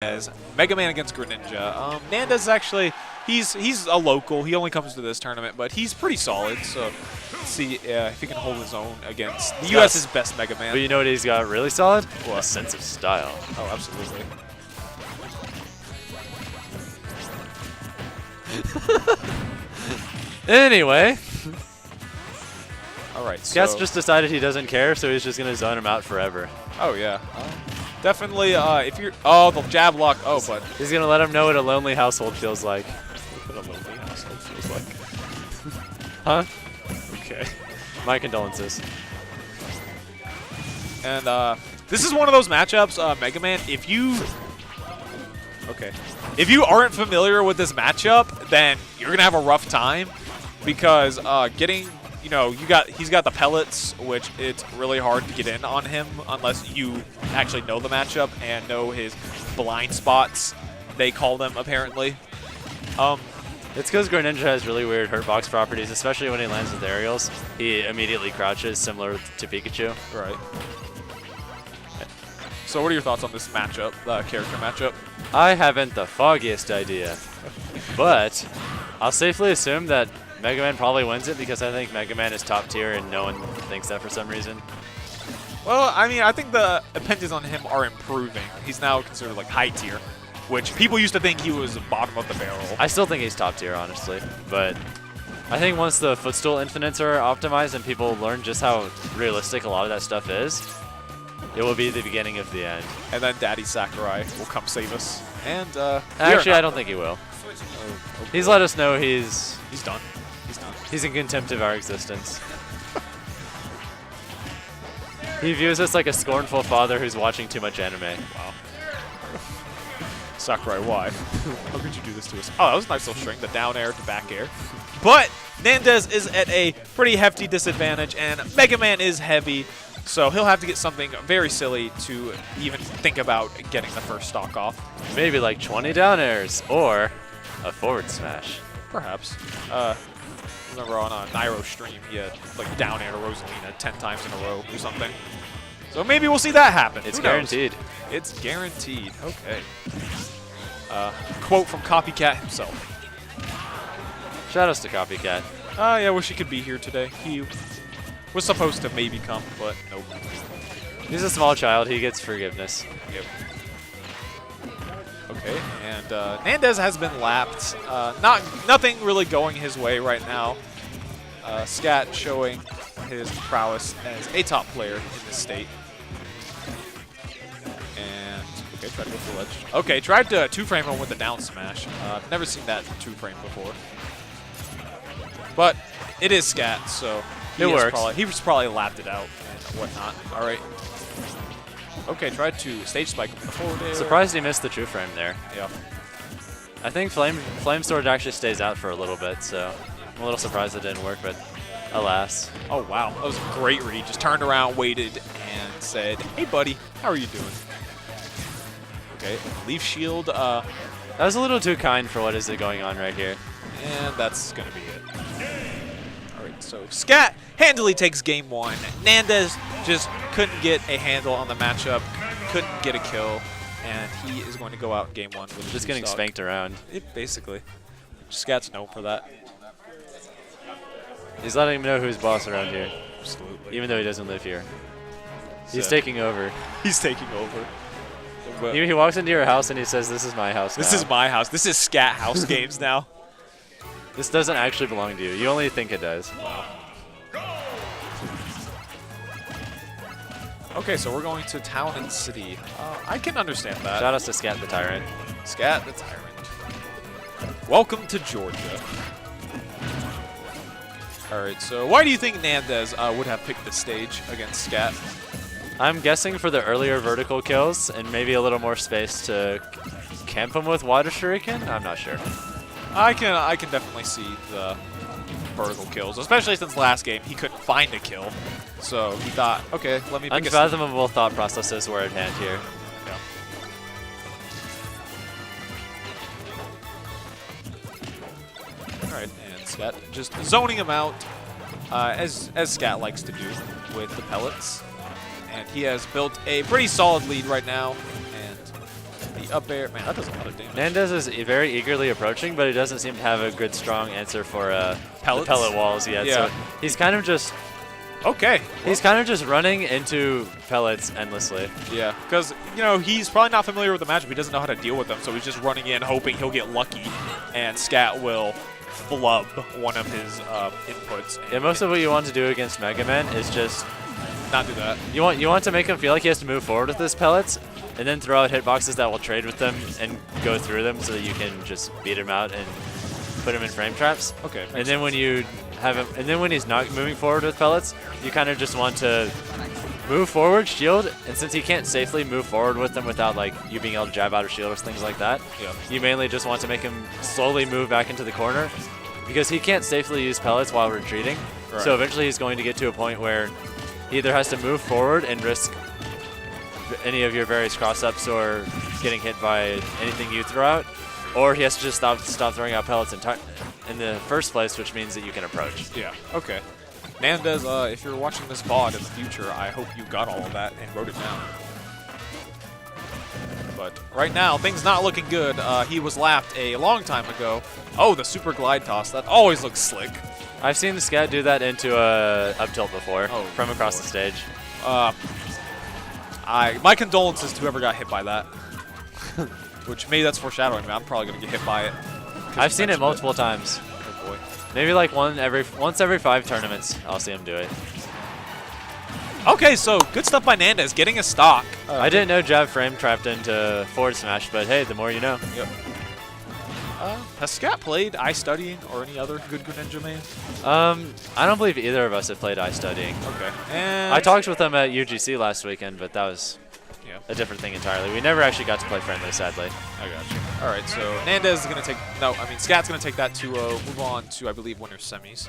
as Megaman against Greninja. Nandez is actually, he's a local. He only comes to this tournament, but he's pretty solid. So let's see if he can hold his own against the US's best Megaman. But you know what he's got really solid? What? A sense of style. Oh, absolutely. Anyway. All right. ScAtt's so just decided he doesn't care, so he's just going to zone him out forever. Oh, yeah. Definitely, if you're... Oh, the jab lock. Oh, but... He's going to let him know what a lonely household feels like. What a lonely household feels like. Huh? Okay. My condolences. And this is one of those matchups, Megaman, if you... Okay. If you aren't familiar with this matchup, then you're going to have a rough time because getting... You know, he's got the pellets, which it's really hard to get in on him unless you actually know the matchup and know his blind spots, they call them, apparently. It's because Greninja has really weird hurtbox properties, especially when he lands with aerials. He immediately crouches, similar to Pikachu. Right. So what are your thoughts on this matchup, character matchup? I haven't the foggiest idea, but I'll safely assume that Megaman probably wins it because I think Megaman is top tier and no one thinks that for some reason. Well, I mean, I think the opinions on him are improving. He's now considered like high tier, which people used to think he was bottom of the barrel. I still think he's top tier, honestly, but I think once the footstool infinites are optimized and people learn just how realistic a lot of that stuff is, it will be the beginning of the end. And then Daddy Sakurai will come save us. And actually, I don't think he will. He's let us know he's done. He's done. He's in contempt of our existence. He views us like a scornful father who's watching too much anime. Wow. Sakurai, why? How could you do this to us? Oh, that was a nice little string, the down air to back air. But Nandez is at a pretty hefty disadvantage, and Mega Man is heavy, so he'll have to get something very silly to even think about getting the first stock off. Maybe like 20 down airs, or a forward smash. Perhaps. Remember on a Nairo stream, he had like down air to Rosalina 10 times in a row or something. So maybe we'll see that happen. It's guaranteed. It's guaranteed. Okay. Quote from Copycat himself. Shoutouts to Copycat. Yeah, wish he could be here today. He was supposed to maybe come, but nope. He's a small child. He gets forgiveness. Yep. Okay, and Nandez has been lapped. Nothing really going his way right now. ScAtt showing his prowess as a top player in this state. And okay, tried to go for the ledge. Okay, tried to two-frame him with a down smash. I've never seen that two-frame before. But it is ScAtt, so it works. He was probably lapped it out and whatnot. All right. Okay, tried to stage spike him with the forward air. Surprised he missed the true frame there. Yeah. I think Flame Sword actually stays out for a little bit, so I'm a little surprised it didn't work, but alas. Oh, wow. That was a great read. Just turned around, waited, and said, hey, buddy, how are you doing? Okay, Leaf Shield. That was a little too kind for what is going on right here. And that's going to be it. All right, so ScAtt handily takes game one. Nandez just couldn't get a handle on the matchup, couldn't get a kill, and he is going to go out in game one with just getting spanked around. Basically. ScAtt's known for that. He's letting him know who's boss around here. Absolutely. Even though he doesn't live here. So He's taking over. He's taking over. But He walks into your house and he says, this is my house now. This is my house. This is ScAtt house games now. This doesn't actually belong to you. You only think it does. Wow. Okay, so we're going to town and city. I can understand that. Shout out to ScAtt the Tyrant. ScAtt the Tyrant. Welcome to Georgia. All right, so why do you think Nandez would have picked the stage against ScAtt? I'm guessing for the earlier vertical kills and maybe a little more space to camp him with Water Shuriken? I'm not sure. I can definitely see the vertical kills, especially since last game he couldn't find a kill. So he thought, okay, let me pick Unfathomable thought processes were at hand here. Yeah. All right, and ScAtt just zoning him out, as ScAtt likes to do with the pellets. And he has built a pretty solid lead right now. And the the up air. Man, that does a lot of damage. Nandez is very eagerly approaching, but he doesn't seem to have a good, strong answer for the pellet walls yet. Yeah. So he's kind of just Okay. he's kind of just running into pellets endlessly. Yeah, because, you know, he's probably not familiar with the matchup. He doesn't know how to deal with them, so he's just running in, hoping he'll get lucky, and ScAtt will flub one of his inputs. Yeah, most of what you want to do against Megaman is just not do that. You want to make him feel like he has to move forward with his pellets, and then throw out hitboxes that will trade with them and go through them, so that you can just beat him out and put him in frame traps. Okay. And then when you have him, and then when he's not moving forward with pellets, you kind of just want to move forward, shield, and since he can't safely move forward with them without like you being able to jab out or shield or things like that, you mainly just want to make him slowly move back into the corner, because he can't safely use pellets while retreating. Right. So eventually he's going to get to a point where he either has to move forward and risk any of your various cross-ups or getting hit by anything you throw out, or he has to just stop throwing out pellets in the first place, which means that you can approach. Yeah, okay. Nandez, if you're watching this VOD in the future, I hope you got all of that and wrote it down. But right now, things not looking good. He was lapped a long time ago. Oh, the super glide toss. That always looks slick. I've seen the ScAtt do that into a up tilt before from across the stage. My condolences to whoever got hit by that. Which maybe that's foreshadowing me. I'm probably gonna get hit by it. I've seen it multiple times. Oh boy. Maybe like once every 5 tournaments, I'll see him do it. Okay, so good stuff by Nandez, getting a stock. I didn't know jab frame trapped into forward smash, but hey, the more you know. Yep. Has ScAtt played iStudying or any other good Greninja main? I don't believe either of us have played iStudying. Okay. And I talked with them at UGC last weekend, but that was a different thing entirely. We never actually got to play friendly, sadly. I got you. All right, so Nandez is going to take... No, I mean, ScAtt's going to take that 2-0, move on to, I believe, winner's semis.